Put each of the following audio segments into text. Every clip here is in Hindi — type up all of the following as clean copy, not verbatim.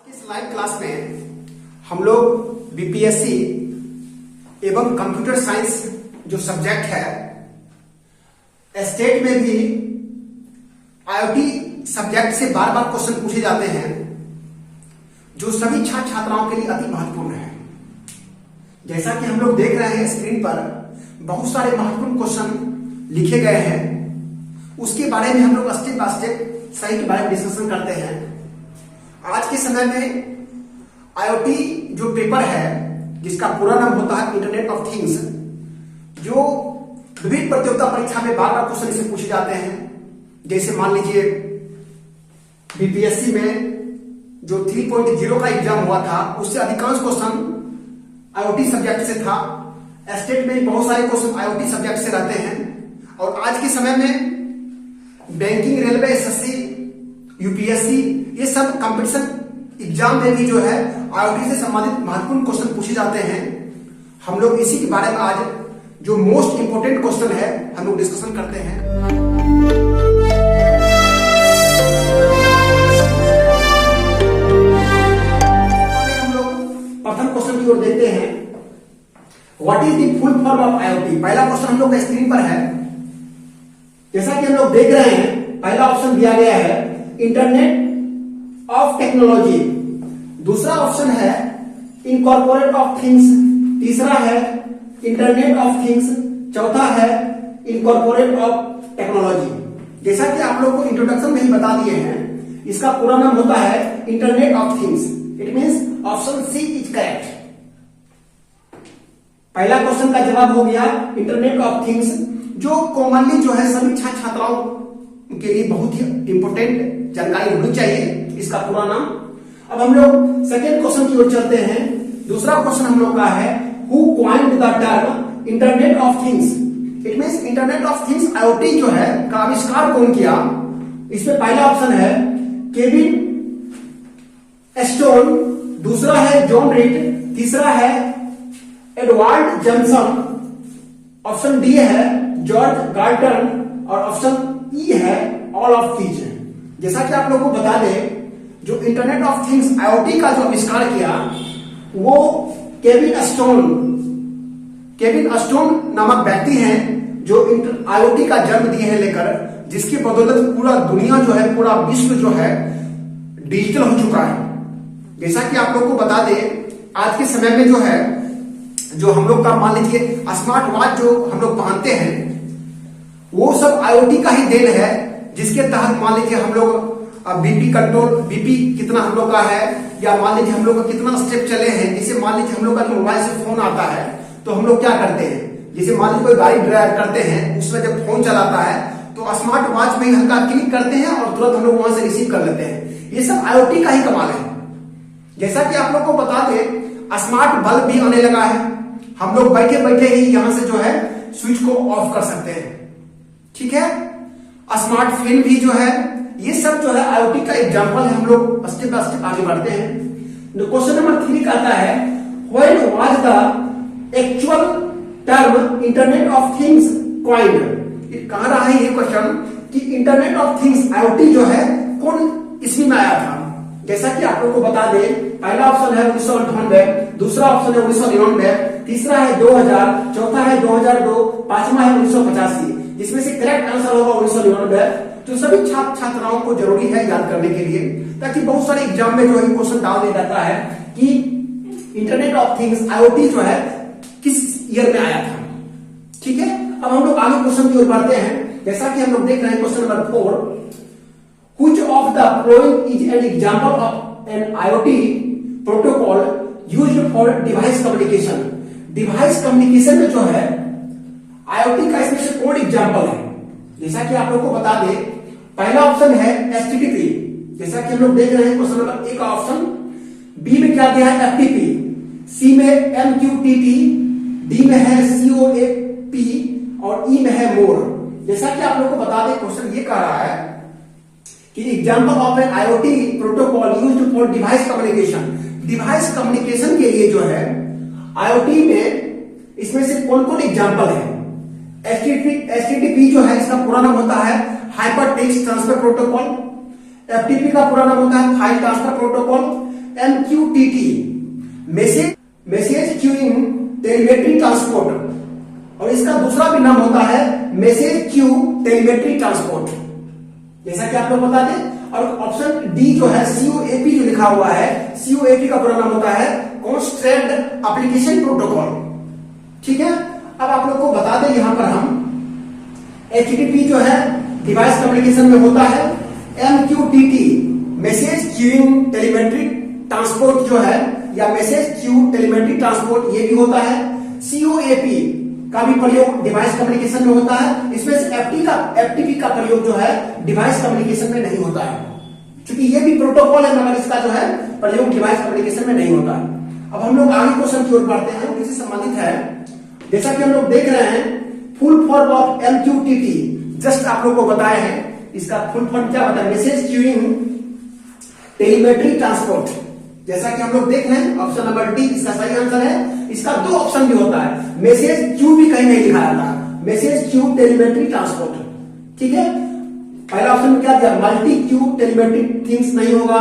इस लाइव क्लास में हम लोग बीपीएससी एवं कंप्यूटर साइंस जो सब्जेक्ट है, स्टेट में भी आईओटी सब्जेक्ट से बार बार क्वेश्चन पूछे जाते हैं, जो सभी छात्र छात्राओं के लिए अति महत्वपूर्ण है। जैसा कि हम लोग देख रहे हैं स्क्रीन पर, बहुत सारे महत्वपूर्ण क्वेश्चन लिखे गए हैं। उसके बारे में हम लोग स्टेप बाय स्टेप सही के बारे में डिस्कशन करते हैं। आज के समय में आईओटी जो पेपर है, जिसका पूरा नाम होता है इंटरनेट ऑफ थिंग्स, जो विभिन्न प्रतियोगिता परीक्षा में बार बार क्वेश्चन इसे पूछे जाते हैं। जैसे मान लीजिए बीपीएससी में जो 3.0 का एग्जाम हुआ था, उससे अधिकांश क्वेश्चन आईओटी सब्जेक्ट से था। स्टेट में बहुत सारे क्वेश्चन आईओटी सब्जेक्ट से रहते हैं। और आज के समय में बैंकिंग, रेलवे, एसएससी, यूपीएससी, ये सब कंपटीशन एग्जाम में भी जो है आईओटी से संबंधित महत्वपूर्ण क्वेश्चन पूछे जाते हैं। हम लोग इसी के बारे में आज जो मोस्ट इंपोर्टेंट क्वेश्चन है हम लोग डिस्कशन करते हैं। हम लोग प्रथम क्वेश्चन की ओर देखते हैं। What is the full form of IoT? पहला क्वेश्चन हम लोग स्क्रीन पर है। जैसा कि हम लोग देख रहे हैं, पहला ऑप्शन दिया गया है इंटरनेट ऑफ टेक्नोलॉजी, दूसरा ऑप्शन है इनकॉर्पोरेट ऑफ थिंग्स, तीसरा है इंटरनेट ऑफ थिंग्स, चौथा है इनकॉर्पोरेट ऑफ टेक्नोलॉजी। जैसा कि आप लोग को इंट्रोडक्शन में ही बता दिए हैं, इसका पूरा नाम होता है internet of things. It means option C is correct. पहला क्वेश्चन का जवाब हो गया इंटरनेट ऑफ थिंग्स, जो कॉमनली जो है सभी छात्र छात्राओं के लिए बहुत ही इंपोर्टेंट जानकारी होनी चाहिए, इसका पूरा नाम। अब हम लोग सेकेंड क्वेश्चन की ओर चलते हैं। दूसरा क्वेश्चन हम लोग का है who coined the term internet of things? It means internet of things IoT जो है का आविष्कार कौन किया? इसमें पहला ऑप्शन है केविन एस्टोन, दूसरा है जॉन रीड, तीसरा है एडवर्ड जॉनसन, ऑप्शन डी है जॉर्ज गार्टन और ऑप्शन ई है ऑल ऑफ दीज। जैसा कि आप लोगों को बता दें, जो इंटरनेट ऑफ थिंग्स आईओटी का जो आविष्कार किया वो केविन अस्टोन नामक व्यक्ति हैं, जो आईओटी का जन्म दिए हैं लेकर, जिसकी बदौलत पूरा दुनिया जो है, पूरा विश्व जो है डिजिटल हो चुका है। जैसा कि आप लोग को बता दें, आज के समय में जो है, जो हम लोग का मान लीजिए स्मार्ट वॉच जो हम लोग पहनते हैं, वो सब आईओटी का ही देन है, जिसके तहत मान लीजिए हम लोग बीपी कंट्रोल, बीपी कितना हम लोग का है, या मान लीजिए हम लोग का कितना स्टेप चले हैं। जैसे मान लीजिए हम लोग का जो मोबाइल से फोन आता है, तो हम लोग क्या करते हैं, जैसे मान लीजिए कोई गाड़ी ड्राइव करते हैं, उसमें जब फोन चलाता है तो स्मार्ट वॉच में ही हल्का क्लिक करते हैं और तुरंत हम लोग वहां से रिसीव कर लेते हैं। ये सब आईओटी का ही कमाल है। जैसा कि आप लोग को बता दें, स्मार्ट बल्ब भी आने लगा है। हम लोग बैठे बैठे ही यहां से जो है स्विच को ऑफ कर सकते हैं, ठीक है। स्मार्ट फैन भी जो है, ये सब जो है आईओटी का एग्जांपल है। हम लोग स्टेप बाय स्टेप आगे बढ़ते हैं। क्वेश्चन नंबर 3 कहता है when was the actual term internet of things coined? ये कह रहा है ये क्वेश्चन कि इंटरनेट ऑफ थिंग्स आईओटी जो है कौन ईस्वी में आया था। जैसा कि आप लोग को बता दें, पहला ऑप्शन है 1998, दूसरा ऑप्शन है 1999, तीसरा है 2000, चौथा है 2002, पांचवा है 1985। जिसमें से करेक्ट आंसर होगा 1999, जो सभी छात्र छात्राओं को जरूरी है याद करने के लिए, ताकि बहुत सारे एग्जाम में जो है क्वेश्चन डाल दिया जाता है कि इंटरनेट ऑफ थिंग्स आईओटी जो है किस ईयर में आया था, ठीक है। अब हम लोग आगे क्वेश्चन की ओर बढ़ते हैं। जैसा कि हम लोग देख रहे हैं question number 4, which of the following is an example of an IoT protocol used for device communication? Device communication में जो है आईओटी का इसमें से कौन एग्जाम्पल है? जैसा कि आप लोग को बता दें, पहला ऑप्शन है एचटीटीपी। जैसा कि हम लोग देख रहे हैं क्वेश्चन नंबर 1 का ऑप्शन, बी में क्या दिया है एफटीपी, सी में एमक्यूटीटी, डी में है सीओएपी और ई में है मोर। जैसा कि आप लोग को बता दें, क्वेश्चन ये कह रहा है कि example of an IoT protocol used for device communication. Device communication के लिए जो है आईओटी में इसमें से कौन कौन एग्जाम्पल है? एचटीटीपी जो है, इसका पूरा नाम होता है hyper text transfer protocol. FTP का पूरा नाम होता है file transfer protocol. MQTT, message queuing telemetry transport, और इसका दूसरा भी नाम होता है मैसेज क्यू टेलीमेट्री ट्रांसपोर्ट, जैसा कि आप लोग बता दें। और ऑप्शन डी जो है COAP जो लिखा हुआ है, COAP का पूरा नाम होता है कॉन्स्ट्रेंट एप्लीकेशन प्रोटोकॉल। ठीक है, अब आप लोग को बता दें यहां पर हम HTTP जो है डिवाइस कम्युनिकेशन में होता है, MQTT message queuing telemetry transport जो है या मैसेज क्यू टेलीमेट्री ट्रांसपोर्ट ये भी होता है। COAP का भी प्रयोग डिवाइस कम्युनिकेशन में होता है, इसमें से FTP का प्रयोग जो है डिवाइस कम्युनिकेशन में नहीं होता है, क्योंकि ये भी प्रोटोकॉल है मगर इसका जो है प्रयोग डिवाइस कम्युनिकेशन में नहीं होता है। अब हम लोग आगे क्वेश्चन की ओर बढ़ते हैं, इससे संबंधित है। जैसा कि हम लोग देख रहे हैं full form of MQTT, just आप लोग को बताए हैं, इसका फुल फॉर्म क्या होता है, मैसेज क्यूइंग टेलीमेट्री ट्रांसपोर्ट। जैसा कि हम लोग देख रहे हैं ऑप्शन नंबर डी इसका सही आंसर है। इसका दो ऑप्शन भी होता है, मैसेज क्यू भी कहीं नहीं लिखा जाता, मैसेज क्यू टेलीमेट्री ट्रांसपोर्ट। ठीक है, पहला ऑप्शन में क्या दिया, मल्टी क्यू टेलीमेट्री थिंग्स नहीं होगा,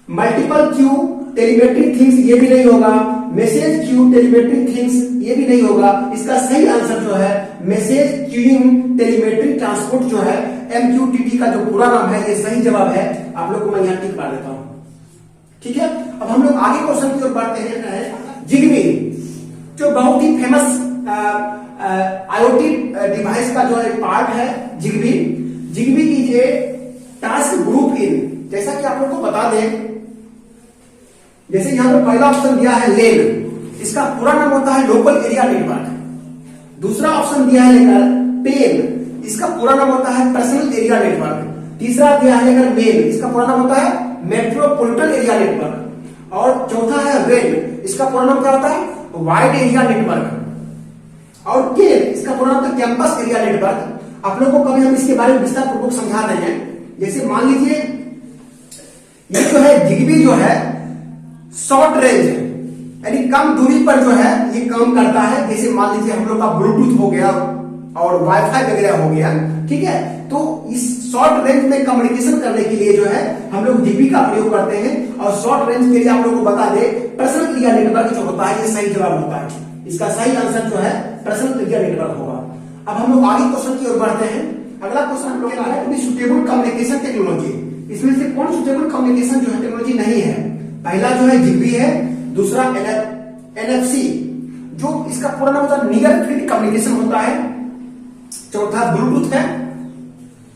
मल्टीपल क्यू टेलीमेट्री थिंग्स ये भी नहीं होगा, मैसेज क्यू टेलीमेट्री थिंग्स ये भी नहीं होगा। इसका सही आंसर जो है मैसेज क्यूइंग टेलीमेट्री ट्रांसपोर्ट जो है MQTT का जो पूरा नाम है, ये सही जवाब है। आप लोग को मैं यहां टिक मार देता हूं। ठीक है, अब हम लोग आगे क्वेश्चन की ओर बढ़ते हैं। जिगबी जो बहुत ही फेमस IoT डिवाइस का जो है पार्ट है Zigbee is a task group in, जैसा कि आप लोग को बता दें, जैसे यहां पर पहला ऑप्शन दिया है लेन, इसका पूरा नाम होता है लोकल एरिया नेटवर्क। दूसरा ऑप्शन दिया है लेकर पेन, इसका पूरा नाम होता है पर्सनल एरिया नेटवर्क। तीसरा दिया है लेकर मेन, इसका पूरा नाम होता है मेट्रोपॉलिटन एरिया नेटवर्क। और चौथा है वेन, इसका पूरा नाम क्या होता है, वाइड एरिया नेटवर्क। और केन, इसका पूरा नाम होता है कैंपस एरिया नेटवर्क। आप लोगों को कभी हम इसके बारे में विस्तार पूर्वक समझा देंगे। जैसे मान लीजिए ये जो है जिगबी जो है शॉर्ट रेंज यानी कम दूरी पर जो है ये काम करता है। जैसे मान लीजिए हम लोग का ब्लूटूथ हो गया और वाईफाई वगैरह हो गया, ठीक है, तो इस शॉर्ट रेंज में कम्युनिकेशन करने के लिए जो है हम लोग जिगबी का प्रयोग करते हैं। और शॉर्ट रेंज के लिए आप लोग को बता दे पर्सनल एरिया नेटवर्क जो होता है ये सही जवाब होता है। इसका सही आंसर जो है पर्सनल एरिया नेटवर्क होगा। अब हम लोग आगे क्वेश्चन की ओर बढ़ते हैं। अगला क्वेश्चन हम लोग सुटेबल कम्युनिकेशन टेक्नोलॉजी, इसमें से कौन सुटेबल कम्युनिकेशन जो है टेक्नोलॉजी नहीं है। पहला जो है जिगबी है, दूसरा NFC जो इसका पूरा नाम होता है नियर फील्ड कम्युनिकेशन होता है, चौथा ब्लूटूथ है।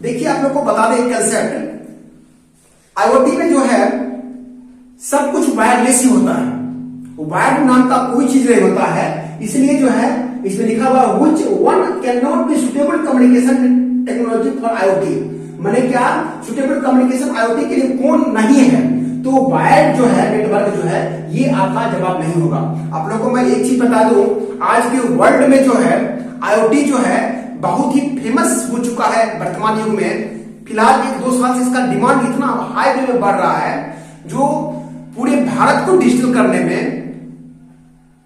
देखिए आप लोग को बता दें कंसेप्ट, IoT में जो है सब कुछ वायरलेस ही होता है, वायर्ड नाम का कोई चीज नहीं होता है। इसलिए जो है इसमें लिखा हुआ which one cannot be suitable communication technology for IoT, माने क्या सुटेबल कम्युनिकेशन IoT के लिए कौन नहीं है, तो वायर्ड जो है नेटवर्क जो है ये आपका जवाब नहीं होगा। आप लोगों को मैं एक चीज बता दूं, आज के वर्ल्ड में जो है IoT जो है बहुत ही फेमस हो चुका है वर्तमान युग में। फिलहाल 1-2 साल से इसका डिमांड इतना हाई वे में बढ़ रहा है जो पूरे भारत को डिजिटल करने में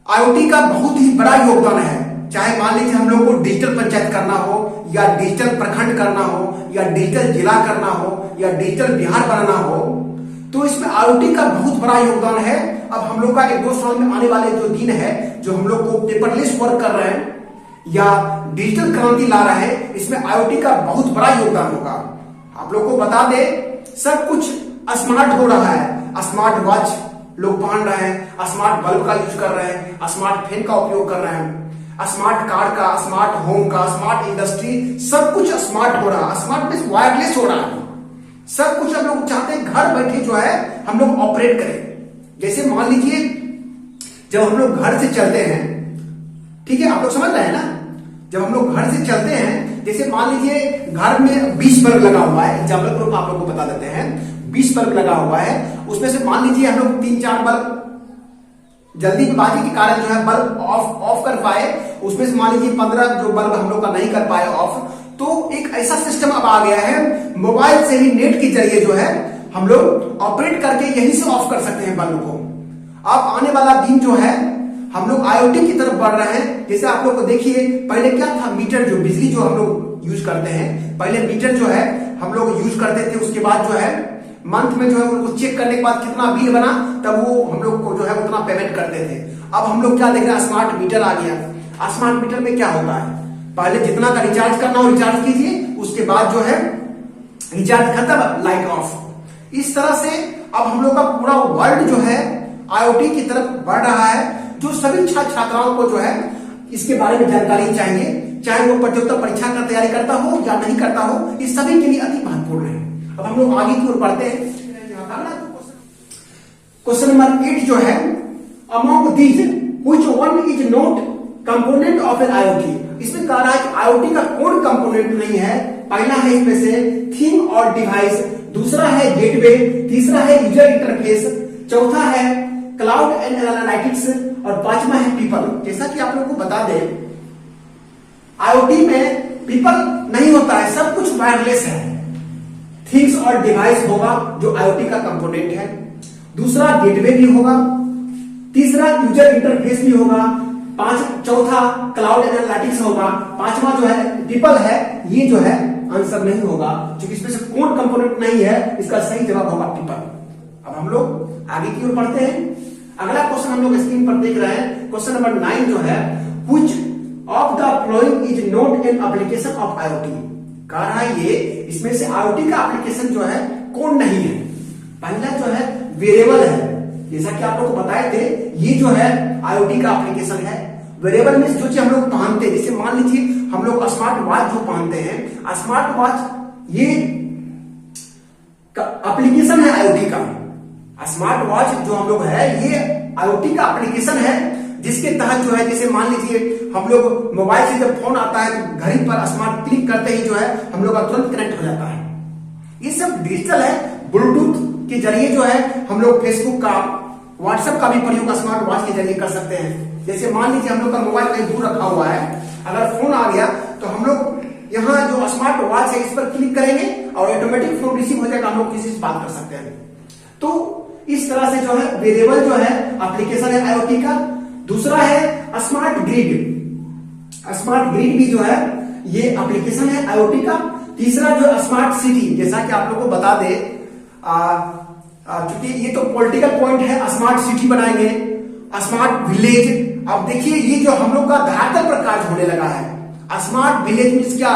IoT का बहुत ही बड़ा योगदान है। चाहे मान लीजिए हम लोग को डिजिटल पंचायत करना हो या डिजिटल प्रखंड करना हो या डिजिटल जिला करना हो या डिजिटल बिहार बनाना हो, तो इसमें IoT का बहुत बड़ा योगदान है। अब हम लोग का 1-2 साल में आने वाले जो दिन है, जो हम लोग को पेपरलेस वर्क कर रहे हैं या डिजिटल क्रांति ला रहे हैं, इसमें IoT का बहुत बड़ा योगदान होगा। आप लोग को बता दे सब कुछ स्मार्ट हो रहा है, स्मार्ट वॉच लोग पहन रहे हैं, स्मार्ट बल्ब का यूज कर रहे हैं, स्मार्ट फैन का उपयोग कर रहे हैं, स्मार्ट कार का, स्मार्ट होम का, स्मार्ट इंडस्ट्री, सब कुछ स्मार्ट हो रहा है। स्मार्ट मींस वायरलेस हो रहा है। सब कुछ हम लोग चाहते हैं घर बैठे जो है हम लोग ऑपरेट करें। जैसे मान लीजिए जब हम लोग घर से चलते हैं, ठीक है, आप लोग समझ रहे हैं ना, जब हम लोग घर से चलते हैं, जैसे मान लीजिए घर में 20 बल्ब लगा हुआ है, एग्जाम्पल के रूप में आप लोग को बता देते हैं, 20 बल्ब लगा हुआ है, उसमें से मान लीजिए हम लोग 3-4 बल्ब जल्दीबाजी के कारण जो है बल्ब ऑफ कर पाए, उसमें से मान लीजिए 15 जो बल्ब हम लोग का नहीं कर पाए ऑफ, तो एक ऐसा सिस्टम अब आ गया है, मोबाइल से ही नेट के जरिए जो है हम लोग ऑपरेट करके यहीं से ऑफ कर सकते हैं बल्ब को। अब आने वाला दिन जो है हम लोग IoT की तरफ बढ़ रहे हैं। जैसे आप लोग को देखिए पहले क्या था, मीटर जो बिजली जो हम लोग यूज करते हैं, पहले मीटर जो है हम लोग यूज करते थे, उसके बाद जो है मंथ में जो है उनको चेक करने के बाद कितना बिल बना, तब वो हम लोग को जो है उतना पेमेंट करते थे। अब हम लोग क्या देख रहे हैं, स्मार्ट मीटर आ गया। स्मार्ट मीटर में क्या होता है, पहले जितना का रिचार्ज करना हो रिचार्ज कीजिए, उसके बाद जो है रिचार्ज खत्म, लाइट ऑफ। इस तरह से अब हम लोग का पूरा वर्ल्ड जो है IoT की तरफ बढ़ रहा है, जो सभी छात्र छात्राओं को जो है इसके बारे में जानकारी चाहिए, चाहे वो प्रतियोगिता परीक्षा का तैयारी करता हो या नहीं करता हो, इस सभी के लिए अति महत्वपूर्ण है। अब हम लोग आगे की ओर बढ़ते हैं। क्वेश्चन नंबर 8 जो है, among these which one is not component of an IoT। इसमें कह रहा है कि IoT का कौन कंपोनेंट नहीं है। पहला है इसमें से थिंग और डिवाइस, दूसरा है गेटवे, तीसरा है यूजर इंटरफेस, चौथा है क्लाउड एंड एनालिटिक्स और पांचवा है पीपल। जैसा कि आप लोगों को बता दें, IoT में पीपल नहीं होता है, सब कुछ वायरलेस है। थिंग्स और डिवाइस होगा जो IoT का कंपोनेंट है, दूसरा गेटवे भी होगा, तीसरा यूजर इंटरफेस भी होगा, चौथा क्लाउड एनालिटिक्स होगा, पांचवा जो है पीपल है। ये जो है आंसर नहीं होगा, क्योंकि इसमें से कौन कंपोनेंट नहीं है, इसका सही जवाब होगा पीपल। अब हम लोग आगे की ओर बढ़ते हैं। अगला क्वेश्चन हम लोग स्क्रीन पर देख रहे हैं, क्वेश्चन नंबर 9 जो है, which of the following is not an application of IoT। कह रहा है ये इसमें से IoT का एप्लीकेशन जो है कौन नहीं है। पहला जो है वेरिएबल है, जैसा कि आप लोग को बताए थे, ये जो है IoT का एप्लीकेशन है। वेरिएबल में जो चीज हम लोग पहनते हैं, जैसे मान लीजिए हम लोग स्मार्ट वॉच जो पहनते हैं, स्मार्ट वॉच ये एप्लीकेशन है IoT का। स्मार्ट वॉच जो हम लोग है ये IoT का एप्लीकेशन है, जिसके तहत जो है, जैसे मान लीजिए हम लोग मोबाइल से जब फोन आता है तो घड़ी पर स्मार्ट क्लिक करते ही जो है हम लोग का तुरंत कनेक्ट हो जाता है। ये सब डिजिटल है। ब्लूटूथ के जरिए जो है हम लोग फेसबुक का, व्हाट्सएप का भी प्रयोग स्मार्ट वॉच के जरिए कर सकते हैं। जैसे मान लीजिए हम लोग का मोबाइल कहीं दूर रखा हुआ है, अगर फोन आ गया तो हम लोग यहाँ जो स्मार्ट वॉच है इस पर क्लिक करेंगे और ऑटोमेटिक फोन रिसीव हो जाएगा, हम लोग किसी से बात कर सकते हैं। तो इस तरह से जो है वेरिएबल जो है एप्लीकेशन है IoT का। दूसरा है स्मार्ट ग्रिड। स्मार्ट ग्रिड भी जो है ये एप्लीकेशन है IoT का। तीसरा जो स्मार्ट सिटी, जैसा कि आप लोग को बता दे, क्योंकि ये तो पॉलिटिकल पॉइंट है, स्मार्ट सिटी बनाएंगे, स्मार्ट विलेज। अब देखिए ये जो हम लोग का धरातल पर कार्य होने लगा है। स्मार्ट विलेज मीन्स क्या,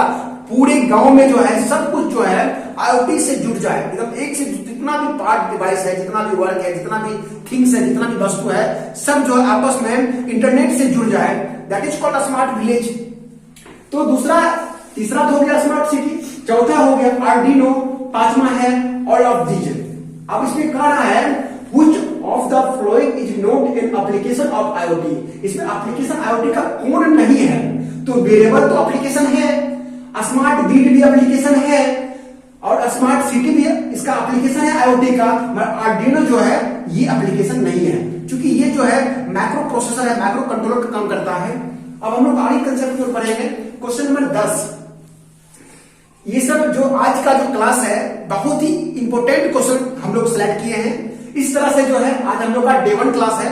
पूरे गांव में जो है सब कुछ जो है IoT से जुड़ जाए, एकदम एक से जितना भी पार्ट डिवाइस है, जितना भी वर्क है, जितना भी थिंग्स है, जितना भी वस्तु है, सब जो है आपस में इंटरनेट से जुड़ जाए, that is called smart village. तो तीसरा तो हो गया स्मार्ट सिटी, चौथा हो गया आर्डिनो, पांचवा है ऑल ऑफ दीज। अब इसमें कह रहा है which of the following is not an application of IoT। इसमें एप्लीकेशन IoT का कौन नहीं है, तो वेरिएबल तो एप्लीकेशन है, स्मार्ट ग्रिड भी एप्लीकेशन है और स्मार्ट सिटी भी इसका एप्लीकेशन है IoT का, मगर आर्डिनो जो है ये एप्लीकेशन नहीं है, क्योंकि ये जो है मैक्रो प्रोसेसर है, मैक्रो कंट्रोलर का काम करता है। अब हम लोग आगे कंसेप्ट की ओर बढ़ेंगे। Question number 10। ये सब जो आज का जो क्लास है बहुत ही इंपॉर्टेंट क्वेश्चन हम लोग सिलेक्ट किए हैं। इस तरह से जो है आज हम लोग का डे 1 क्लास है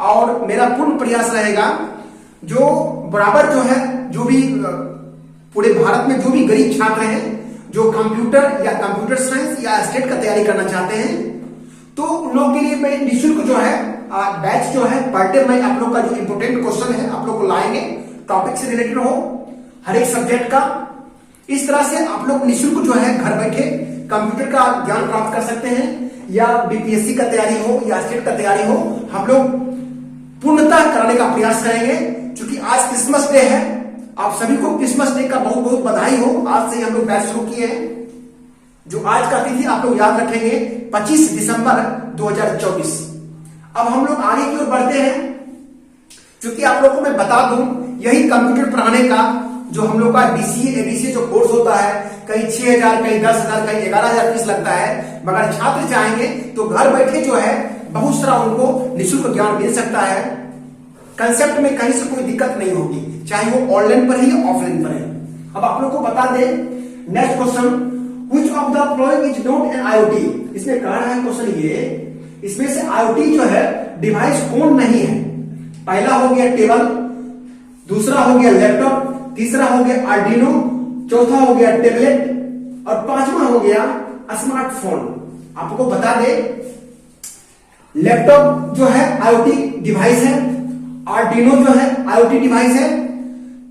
और मेरा पूर्ण प्रयास रहेगा जो बराबर जो है, जो भी पूरे भारत में जो भी गरीब छात्र हैं जो कंप्यूटर या कंप्यूटर साइंस या स्टेट का तैयारी करना चाहते हैं, तो उन लोगों के लिए मैं निःशुल्क जो है बैच जो है पर डे में आप लोग का जो इंपोर्टेंट क्वेश्चन है आप लोग को लाएंगे, टॉपिक से रिलेटेड हो हर एक सब्जेक्ट का। इस तरह से आप लोग निःशुल्क जो है घर बैठे कंप्यूटर का ज्ञान प्राप्त कर सकते हैं, या बीपीएससी का तैयारी हो या स्टेट का तैयारी हो, हम लोग पूर्णतः कराने का प्रयास करेंगे। क्योंकि आज क्रिसमस डे है, आप सभी को क्रिसमस डे का बहुत बहुत बधाई हो। आज से हम लोग बैच शुरू किए हैं, जो आज का तिथि आप लोग याद रखेंगे 25 दिसंबर 2024। अब हम लोग आगे की ओर बढ़ते हैं, क्योंकि आप लोगों को मैं बता दूं यही कंप्यूटर पढ़ाने का जो हम लोग का DCA ADCA जो कोर्स होता है, कहीं 6,000 कहीं 10,000 कहीं 11,000 फीस लगता है, मगर छात्र चाहेंगे तो घर बैठे जो है बहुत सारा उनको निःशुल्क ज्ञान मिल सकता है। कंसेप्ट में कहीं से कोई दिक्कत नहीं होगी, चाहे वो ऑनलाइन पर है या ऑफलाइन पर है। अब आप लोग को बता दें next question, which of the following is not an IoT। इसमें कह रहा है क्वेश्चन ये, इसमें से IoT जो है डिवाइस कौन नहीं है। पहला हो गया टेबल, दूसरा हो गया लैपटॉप, तीसरा हो गया आर्डिनो, चौथा हो गया टेबलेट और पांचवा हो गया स्मार्टफोन। आपको बता दे, लैपटॉप जो है IoT डिवाइस है, आर्डिनो जो है IoT डिवाइस है,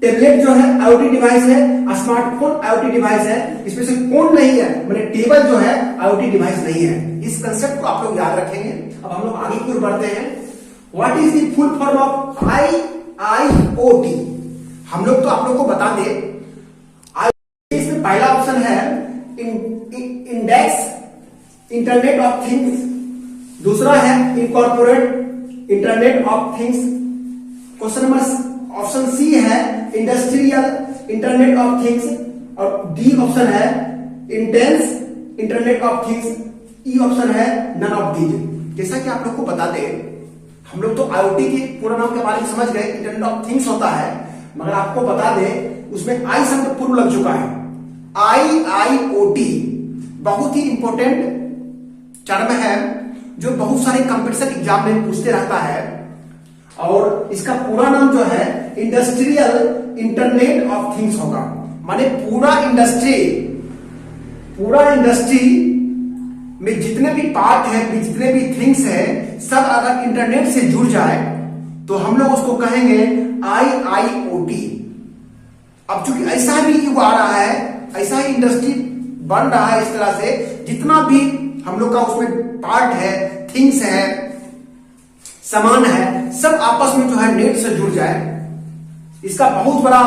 टेबलेट जो है IoT डिवाइस है, स्मार्टफोन IoT डिवाइस है, इसमें से कौन नहीं है, मतलब टेबल जो है IoT डिवाइस नहीं है। इस कंसेप्ट को आप लोग याद रखेंगे। अब हम लोग आगे की ओर बढ़ते हैं। What is the full form of IIoT? हम लोग तो आप लोग को बता दे, इसमें पहला ऑप्शन है इंडेक्स इंटरनेट ऑफ थिंग्स, दूसरा है incorporate internet of things, question number option C है इंडस्ट्रियल इंटरनेट ऑफ थिंग्स, और डी ऑप्शन है intense internet of things, E option है नन ऑफ दीज। जैसा कि आप लोग को बता दें, हम लोग तो IoT के पूरा नाम के बारे में समझ गए, इंटरनेट ऑफ थिंग्स होता है, मगर आपको बता दें उसमें आई शब्द पूर्व लग चुका है। IIoT बहुत ही इंपॉर्टेंट टर्म है जो बहुत सारे कंपटीशन एग्जाम में पूछते रहता है, और इसका पूरा नाम जो है इंडस्ट्रियल इंटरनेट ऑफ थिंग्स होगा। माने पूरा इंडस्ट्री में जितने भी पार्ट है, जितने भी थिंग्स है, सब अगर इंटरनेट से जुड़ जाए तो हम लोग उसको कहेंगे IIoT। अब चूंकि ऐसा भी युग आ रहा है, ऐसा ही इंडस्ट्री बन रहा है, इस तरह से जितना भी हम लोग का उसमें पार्ट है, थिंग्स है, सामान है, सब आपस में जो है नेट से जुड़ जाए, इसका बहुत बड़ा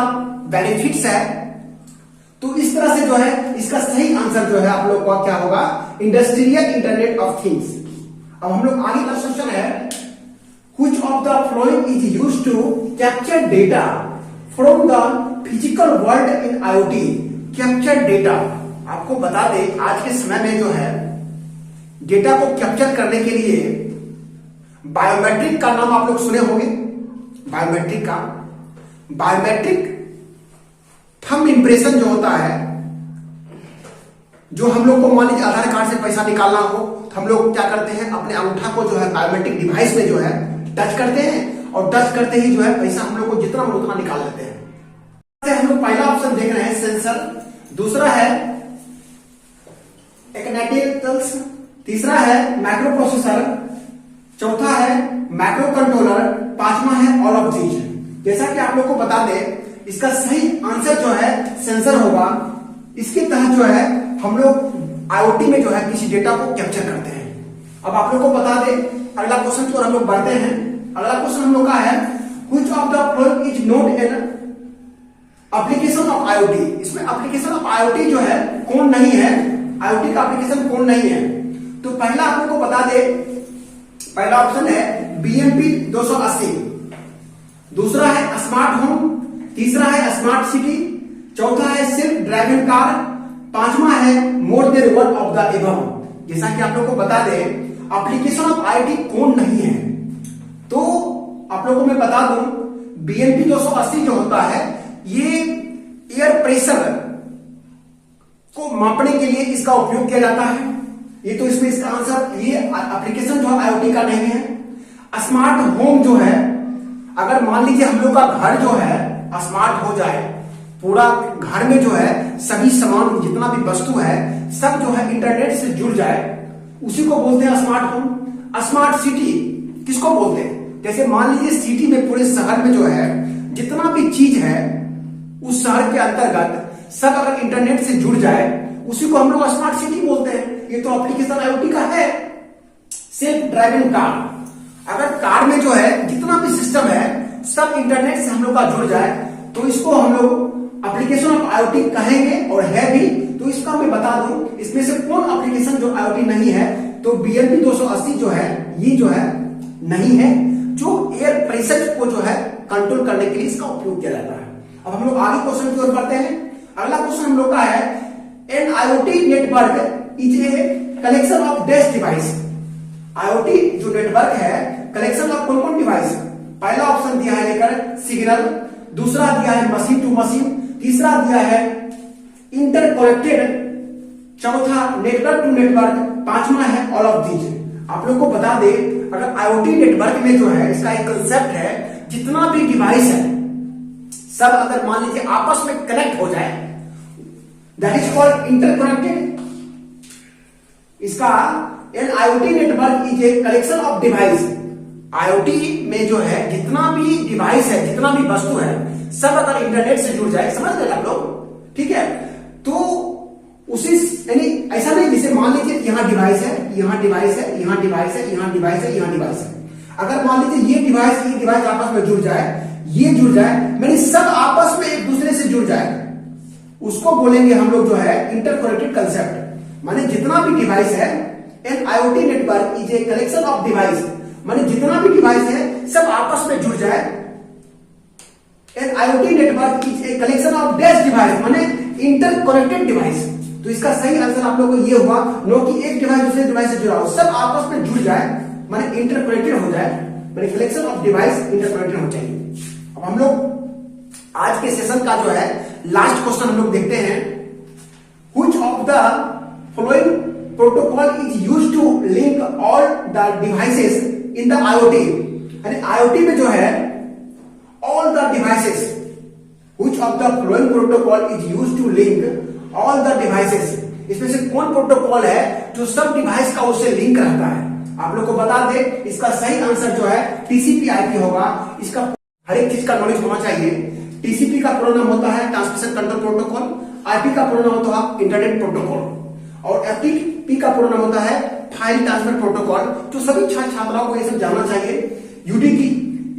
बेनिफिट्स है। तो इस तरह से जो है इसका सही आंसर जो है आप लोग का क्या होगा, इंडस्ट्रियल इंटरनेट ऑफ थिंग्स। अब हम लोग आगे का क्वेश्चन है, which of the following is used to capture data from the physical world in IoT? Capture data, आपको बता दें आज के समय में जो है डेटा को कैप्चर करने के लिए बायोमेट्रिक का नाम आप लोग सुने होंगे। बायोमेट्रिक थंब इंप्रेशन जो होता है, जो हम लोग को मान लीजिए आधार कार्ड से पैसा निकालना हो तो हम लोग क्या करते हैं, अपने अंगूठा को जो है बायोमेट्रिक डिवाइस में जो है टच करते हैं, और टच करते ही जो है पैसा हम लोग को जितना मन उतना निकाल लेते हैं। हम लोग पहला ऑप्शन देख रहे हैं सेंसर, दूसरा है एक्नेटिकल्स, तीसरा है माइक्रो प्रोसेसर, चौथा है माइक्रो कंट्रोलर, पांचवा है ऑल ऑफ दीज। जैसा कि आप लोग को बता दें, इसका सही आंसर जो है सेंसर होगा। इसके तहत जो है हम लोग IoT में जो है किसी डेटा को कैप्चर करते हैं। अब आप लोग को बता दें, अगला क्वेश्चन की ओर हम लोग बढ़ते हैं। अगला क्वेश्चन हम लोग का है, which of the following is not an application of IoT? इसमें एप्लीकेशन ऑफ IoT जो है कौन नहीं है, IoT का एप्लीकेशन कौन नहीं है? तो पहला आप लोग को बता दे, पहला ऑप्शन है BMP 280, दूसरा है स्मार्ट होम, तीसरा है स्मार्ट सिटी, चौथा है सेल्फ ड्राइविंग कार, पांचवा है more than one of the above. जैसा कि आप लोग को बता दें, एप्लीकेशन ऑफ IoT कौन नहीं है, तो आप लोगों को मैं बता दूं, BMP 280 जो होता है ये एयर प्रेशर को मापने के लिए इसका उपयोग किया जाता है। ये तो इसमें इसका आंसर, ये एप्लीकेशन जो IoT का नहीं है। स्मार्ट होम जो है, अगर मान लीजिए हम लोग का घर जो है स्मार्ट हो जाए, पूरा घर में जो है सभी सामान जितना भी वस्तु है सब जो है इंटरनेट से जुड़ जाए, उसी को बोलते हैं स्मार्ट होम। स्मार्ट सिटी किसको बोलते हैं, जैसे मान लीजिए सिटी में, पूरे शहर में जो है जितना भी चीज है उस शहर के अंतर्गत सब अगर इंटरनेट से जुड़ जाए, उसी को हम लोग स्मार्ट सिटी बोलते हैं। ये तो एप्लीकेशन IoT का है। सेल्फ ड्राइविंग कार, अगर कार में जो है जितना भी सिस्टम है सब इंटरनेट से हम लोग का जुड़ जाए, तो इसको हम लोग एप्लीकेशन ऑफ IoT कहेंगे, और है भी। तो इसका मैं बता दूं, इसमें से कौन एप्लीकेशन जो IoT नहीं है, तो BMP 280 जो है ये जो है नहीं है, जो एयर प्रेशर को जो है कंट्रोल करने के लिए इसका उपयोग किया जाता है। अब हम लोग आगे क्वेश्चन की ओर बढ़ते हैं। अगला क्वेश्चन हम लोग का है, an IoT network is a collection of dash device. IoT जो नेटवर्क है कलेक्शन ऑफ कौन कौन डिवाइस? पहला ऑप्शन दिया है लेकर सिग्नल, दूसरा दिया है मशीन टू मशीन, तीसरा दिया है इंटरकनेक्टेड, चौथा नेटवर्क टू नेटवर्क, पांचवा है ऑल ऑफ दीज। आप लोग को बता दे, अगर IoT नेटवर्क में जो है इसका एक कंसेप्ट है, जितना भी डिवाइस है सब अगर मान लीजिए आपस में कनेक्ट हो जाए, दैट इज कॉल्ड इंटरकनेक्टेड। इसका an IoT network is a collection of device. IoT में जो है जितना भी डिवाइस है, जितना भी वस्तु है, सब अगर इंटरनेट से जुड़ जाए, समझ गए आप लोग, ठीक है, तो उसी यानी ऐसा नहीं जैसे मान लीजिए यहां डिवाइस है, यहां डिवाइस है, यहां डिवाइस है, यहां डिवाइस है, यहां डिवाइस है। अगर मान लीजिए ये डिवाइस आपस में जुड़ जाए, ये जुड़ जाए, मैंने सब आपस में एक दूसरे से जुड़ जाए, उसको बोलेंगे हम लोग जो है इंटरकनेक्टेड कंसेप्ट। माने जितना भी डिवाइस है, an IoT network is a collection of device, माने जितना भी डिवाइस है सब आपस में जुड़ जाए। An IoT network is a collection of dash device, माने इंटरकनेक्टेड डिवाइस। तो इसका सही आंसर आप लोगों को ये हुआ, नो कि एक डिवाइस दूसरे डिवाइस से जुड़ा हो, सब आपस में जुड़ जाए, माने इंटरकनेक्टेड हो जाए, माने कलेक्शन ऑफ डिवाइस इंटरकनेक्टेड हो चाहिए। अब हम लोग आज के सेशन का जो है लास्ट क्वेश्चन हम लोग देखते हैं, which of the following protocol is used to link all the devices in the IoT. यानी आईओटी में जो है all the devices, which of the following protocol is used to link all the devices, इसमें से कौन प्रोटोकॉल है जो सब डिवाइस का उससे लिंक रहता है। आप लोग को बता दे, इसका सही आंसर जो है टीसीपी आईपी होगा। इसका हर एक चीज का नॉलेज होना चाहिए। टीसीपी का पूरा नाम होता है ट्रांसमिशन कंट्रोल प्रोटोकॉल, आईपी का पूरा नाम होता है इंटरनेट प्रोटोकॉल, और एफटीपी का पूरा नाम होता है फाइल ट्रांसफर प्रोटोकॉल। जो सभी छात्र छात्राओं को ये सब जानना चाहिए। यूडीपी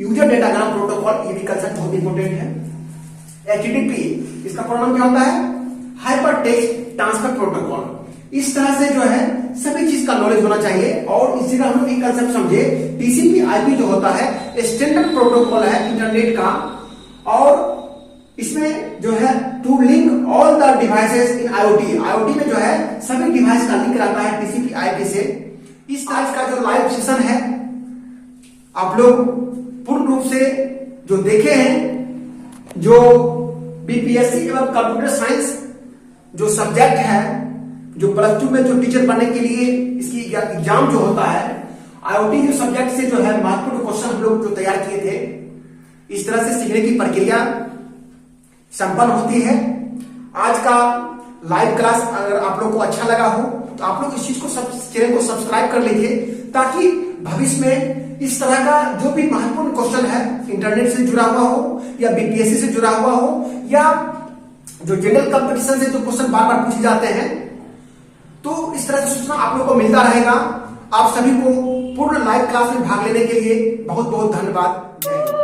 यूजर डेटाग्राम प्रोटोकॉल, ये भी कंसेप्ट बहुत इंपॉर्टेंट है। एचटीटीपी इसका पूरा नाम क्या होता है, हाइपर टेक्स्ट ट्रांसफर प्रोटोकॉल। इस तरह से जो है सभी चीज का नॉलेज होना चाहिए। और इसी का हम एक कंसेप्ट समझे, टीसीपी आईपी जो होता है स्टैंडर्ड प्रोटोकॉल है इंटरनेट का, और इसमें जो है to link all the devices in IoT. IoT में जो है सभी डिवाइस का लिंक रहता है टीसीपी आईपी से। इस आज का जो लाइव सेशन है आप लोग पूर्ण रूप से जो देखे हैं, जो बीपीएससी एवं कंप्यूटर साइंस जो सब्जेक्ट है, जो प्लस 2 में जो टीचर बनने के लिए इसकी एग्जाम जो होता है, आईओटी जो सब्जेक्ट से जो है महत्वपूर्ण क्वेश्चन हम लोग जो तैयार किए थे, इस तरह से सीखने की प्रक्रिया संपन्न होती है। आज का लाइव क्लास अगर आप लोग को अच्छा लगा हो तो आप लोग इस चीज को चैनल को सब्सक्राइब कर लीजिए, ताकि भविष्य में इस तरह का जो भी महत्वपूर्ण क्वेश्चन है इंटरनेट से जुड़ा हुआ हो, या बीपीएससी से जुड़ा हुआ हो, या जो जनरल कंपटीशन से जो क्वेश्चन बार बार पूछे जाते हैं, तो इस तरह से सूचना आप लोग को मिलता रहेगा। आप सभी को पूर्ण लाइव क्लास में भाग लेने के लिए बहुत बहुत धन्यवाद। जय हिंद।